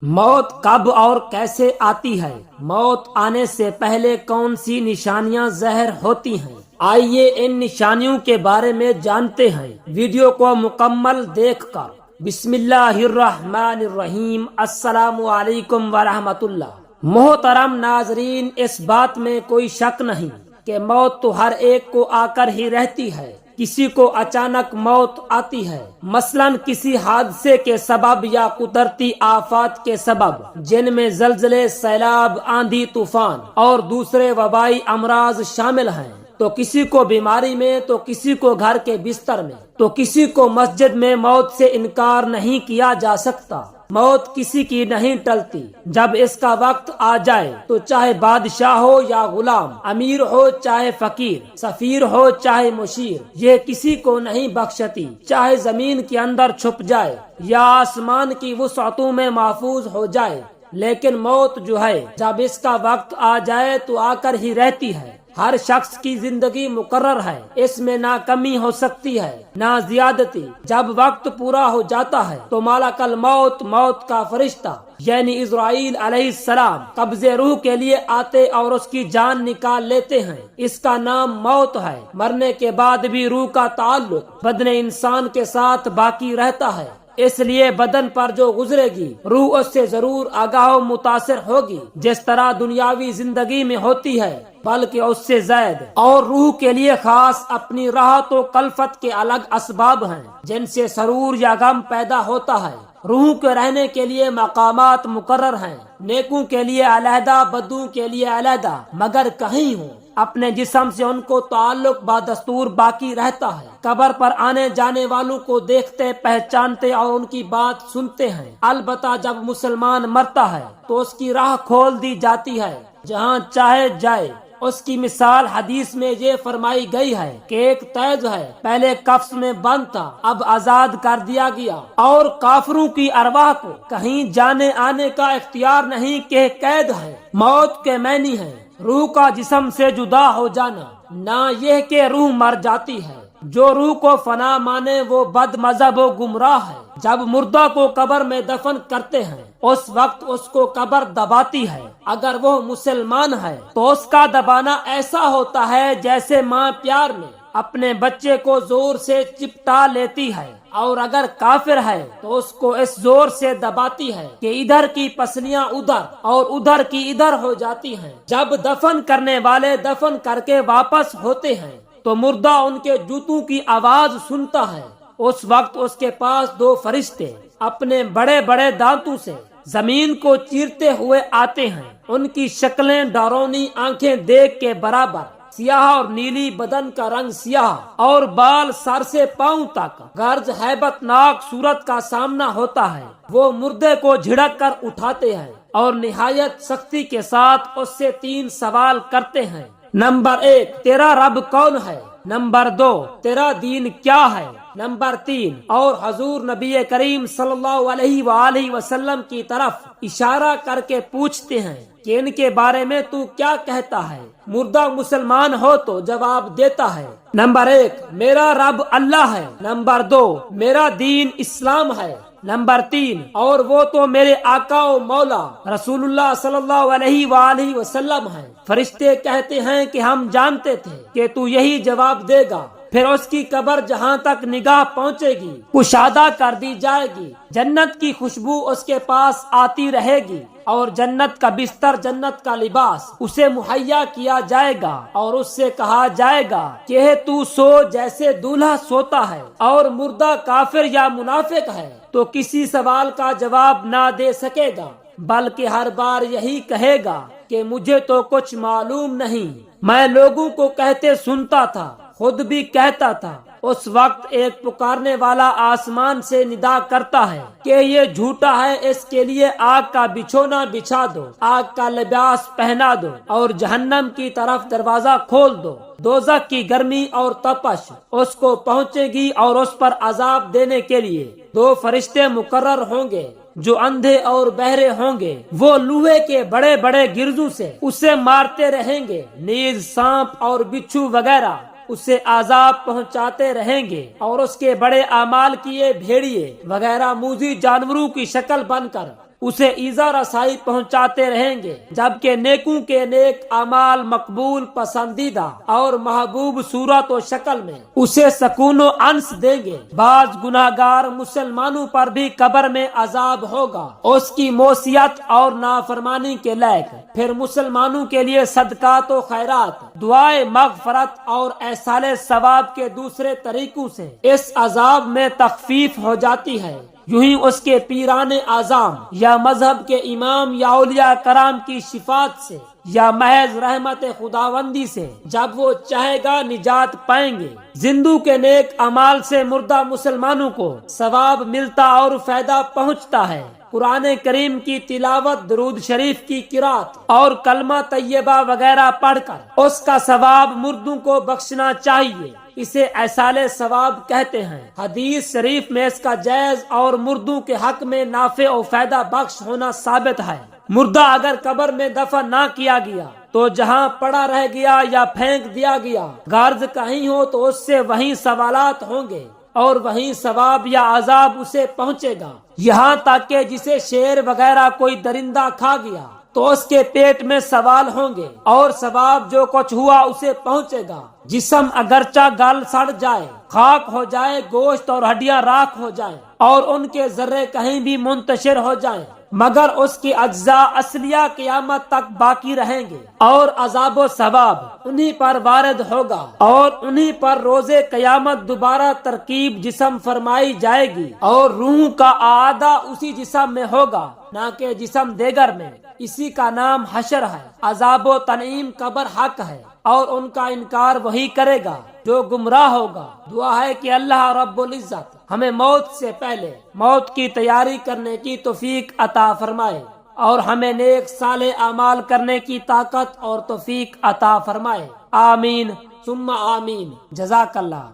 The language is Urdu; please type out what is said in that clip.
موت کب اور کیسے آتی ہے؟ موت آنے سے پہلے کون سی نشانیاں ظاہر ہوتی ہیں؟ آئیے ان نشانیوں کے بارے میں جانتے ہیں ویڈیو کو مکمل دیکھ کر۔ بسم اللہ الرحمن الرحیم۔ السلام علیکم ورحمۃ اللہ۔ محترم ناظرین، اس بات میں کوئی شک نہیں کہ موت تو ہر ایک کو آ کر ہی رہتی ہے۔ کسی کو اچانک موت آتی ہے، مثلاً کسی حادثے کے سبب یا قدرتی آفات کے سبب، جن میں زلزلے، سیلاب، آندھی، طوفان اور دوسرے وبائی امراض شامل ہیں۔ تو کسی کو بیماری میں، تو کسی کو گھر کے بستر میں، تو کسی کو مسجد میں۔ موت سے انکار نہیں کیا جا سکتا۔ موت کسی کی نہیں ٹلتی۔ جب اس کا وقت آ جائے تو چاہے بادشاہ ہو یا غلام، امیر ہو چاہے فقیر، سفیر ہو چاہے مشیر، یہ کسی کو نہیں بخشتی، چاہے زمین کے اندر چھپ جائے یا آسمان کی وسعتوں میں محفوظ ہو جائے۔ لیکن موت جو ہے، جب اس کا وقت آ جائے تو آ کر ہی رہتی ہے۔ ہر شخص کی زندگی مقرر ہے، اس میں نہ کمی ہو سکتی ہے نہ زیادتی۔ جب وقت پورا ہو جاتا ہے تو ملک الموت، موت کا فرشتہ یعنی عزرائیل علیہ السلام، قبضے روح کے لیے آتے اور اس کی جان نکال لیتے ہیں۔ اس کا نام موت ہے۔ مرنے کے بعد بھی روح کا تعلق بدن انسان کے ساتھ باقی رہتا ہے، اس لیے بدن پر جو گزرے گی روح اس سے ضرور آگاہ و متاثر ہوگی، جس طرح دنیاوی زندگی میں ہوتی ہے بلکہ اس سے زائد۔ اور روح کے لیے خاص اپنی راحت و کلفت کے الگ اسباب ہیں جن سے سرور یا غم پیدا ہوتا ہے۔ روح کے رہنے کے لیے مقامات مقرر ہیں، نیکوں کے لیے علیحدہ، بدوں کے لیے علیحدہ، مگر کہیں ہوں اپنے جسم سے ان کو تعلق بدستور باقی رہتا ہے۔ قبر پر آنے جانے والوں کو دیکھتے، پہچانتے اور ان کی بات سنتے ہیں۔ البتہ جب مسلمان مرتا ہے تو اس کی راہ کھول دی جاتی ہے جہاں چاہے جائے۔ اس کی مثال حدیث میں یہ فرمائی گئی ہے کہ ایک قید ہے، پہلے قفس میں بند تھا، اب آزاد کر دیا گیا، اور کافروں کی ارواح کو کہیں جانے آنے کا اختیار نہیں کہ قید ہے۔ موت کے معنی ہے روح کا جسم سے جدا ہو جانا، نہ یہ کہ روح مر جاتی ہے۔ جو روح کو فنا مانے وہ بد مذہب و گمراہ ہے۔ جب مردہ کو قبر میں دفن کرتے ہیں اس وقت اس کو قبر دباتی ہے۔ اگر وہ مسلمان ہے تو اس کا دبانا ایسا ہوتا ہے جیسے ماں پیار میں اپنے بچے کو زور سے چپٹا لیتی ہے، اور اگر کافر ہے تو اس کو اس زور سے دباتی ہے کہ ادھر کی پسلیاں ادھر اور ادھر کی ادھر ہو جاتی ہیں۔ جب دفن کرنے والے دفن کر کے واپس ہوتے ہیں تو مردہ ان کے جوتوں کی آواز سنتا ہے۔ اس وقت اس کے پاس دو فرشتے اپنے بڑے بڑے دانتوں سے زمین کو چیرتے ہوئے آتے ہیں۔ ان کی شکلیں ڈرونی، آنکھیں دیکھ کے برابر، سیاہ اور نیلی، بدن کا رنگ سیاہ اور بال سر سے پاؤں تک، غرض ہیبت ناک صورت کا سامنا ہوتا ہے۔ وہ مردے کو جھڑک کر اٹھاتے ہیں اور نہایت سختی کے ساتھ اس سے 3 سوال کرتے ہیں۔ نمبر 1، تیرا رب کون ہے؟ نمبر 2، تیرا دین کیا ہے؟ نمبر 3، اور حضور نبی کریم صلی اللہ علیہ وآلہ وسلم کی طرف اشارہ کر کے پوچھتے ہیں کہ ان کے بارے میں تو کیا کہتا ہے؟ مردہ مسلمان ہو تو جواب دیتا ہے، نمبر 1، میرا رب اللہ ہے۔ نمبر 2، میرا دین اسلام ہے۔ نمبر 3، اور وہ تو میرے آقا و مولا رسول اللہ صلی اللہ علیہ وآلہ وسلم ہیں۔ فرشتے کہتے ہیں کہ ہم جانتے تھے کہ تو یہی جواب دے گا۔ پھر اس کی قبر جہاں تک نگاہ پہنچے گی کشادہ کر دی جائے گی، جنت کی خوشبو اس کے پاس آتی رہے گی، اور جنت کا بستر، جنت کا لباس اسے مہیا کیا جائے گا، اور اس سے کہا جائے گا کہ تو سو جیسے دولہا سوتا ہے۔ اور مردہ کافر یا منافق ہے تو کسی سوال کا جواب نہ دے سکے گا، بلکہ ہر بار یہی کہے گا کہ مجھے تو کچھ معلوم نہیں، میں لوگوں کو کہتے سنتا تھا، خود بھی کہتا تھا۔ اس وقت ایک پکارنے والا آسمان سے ندا کرتا ہے کہ یہ جھوٹا ہے، اس کے لیے آگ کا بچھونا بچھا دو، آگ کا لباس پہنا دو، اور جہنم کی طرف دروازہ کھول دو۔ دوزخ کی گرمی اور تپش اس کو پہنچے گی، اور اس پر عذاب دینے کے لیے 2 فرشتے مقرر ہوں گے جو اندھے اور بہرے ہوں گے۔ وہ لوہے کے بڑے بڑے گرزوں سے اسے مارتے رہیں گے، نیز، سانپ اور بچھو وغیرہ اسے عذاب پہنچاتے رہیں گے، اور اس کے بڑے اعمال کیے بھیڑیے وغیرہ موذی جانوروں کی شکل بن کر اسے ایذا رسائی پہنچاتے رہیں گے، جبکہ نیکوں کے نیک اعمال مقبول، پسندیدہ اور محبوب صورت و شکل میں اسے سکون و انس دیں گے۔ بعض گناہگار مسلمانوں پر بھی قبر میں عذاب ہوگا اس کی معصیت اور نافرمانی کے لائق، پھر مسلمانوں کے لیے صدقات و خیرات، دعائے مغفرت اور ایصال ثواب کے دوسرے طریقوں سے اس عذاب میں تخفیف ہو جاتی ہے۔ یوں ہی اس کے پیران اعظام یا مذہب کے امام یا اولیاء کرام کی شفاعت سے یا محض رحمت خداوندی سے جب وہ چاہے گا نجات پائیں گے۔ زندوں کے نیک اعمال سے مردہ مسلمانوں کو ثواب ملتا اور فائدہ پہنچتا ہے۔ قرآن کریم کی تلاوت، درود شریف کی قرات اور کلمہ طیبہ وغیرہ پڑھ کر اس کا ثواب مردوں کو بخشنا چاہیے، اسے ایصال ثواب کہتے ہیں۔ حدیث شریف میں اس کا جائز اور مردوں کے حق میں نافع و فائدہ بخش ہونا ثابت ہے۔ مردہ اگر قبر میں دفن نہ کیا گیا تو جہاں پڑا رہ گیا یا پھینک دیا گیا، غرض کہیں ہو تو اس سے وہیں سوالات ہوں گے اور وہیں ثواب یا عذاب اسے پہنچے گا، یہاں تک کہ جسے شیر وغیرہ کوئی درندہ کھا گیا تو اس کے پیٹ میں سوال ہوں گے اور ثواب جو کچھ ہوا اسے پہنچے گا۔ جسم اگرچہ گل سڑ جائے، خاک ہو جائے، گوشت اور ہڈیاں راکھ ہو جائیں اور ان کے ذرے کہیں بھی منتشر ہو جائیں، مگر اس کی اجزاء اصلیہ قیامت تک باقی رہیں گے اور عذاب و ثواب انہی پر وارد ہوگا اور انہی پر روز قیامت دوبارہ ترکیب جسم فرمائی جائے گی اور روح کا اعادہ اسی جسم میں ہوگا، نہ کہ جسم دیگر میں۔ اسی کا نام حشر ہے۔ عذاب و تنعیم قبر حق ہے اور ان کا انکار وہی کرے گا جو گمراہ ہوگا۔ دعا ہے کہ اللہ رب العزت ہمیں موت سے پہلے موت کی تیاری کرنے کی توفیق عطا فرمائے اور ہمیں نیک صالح اعمال کرنے کی طاقت اور توفیق عطا فرمائے۔ آمین ثم آمین۔ جزاک اللہ۔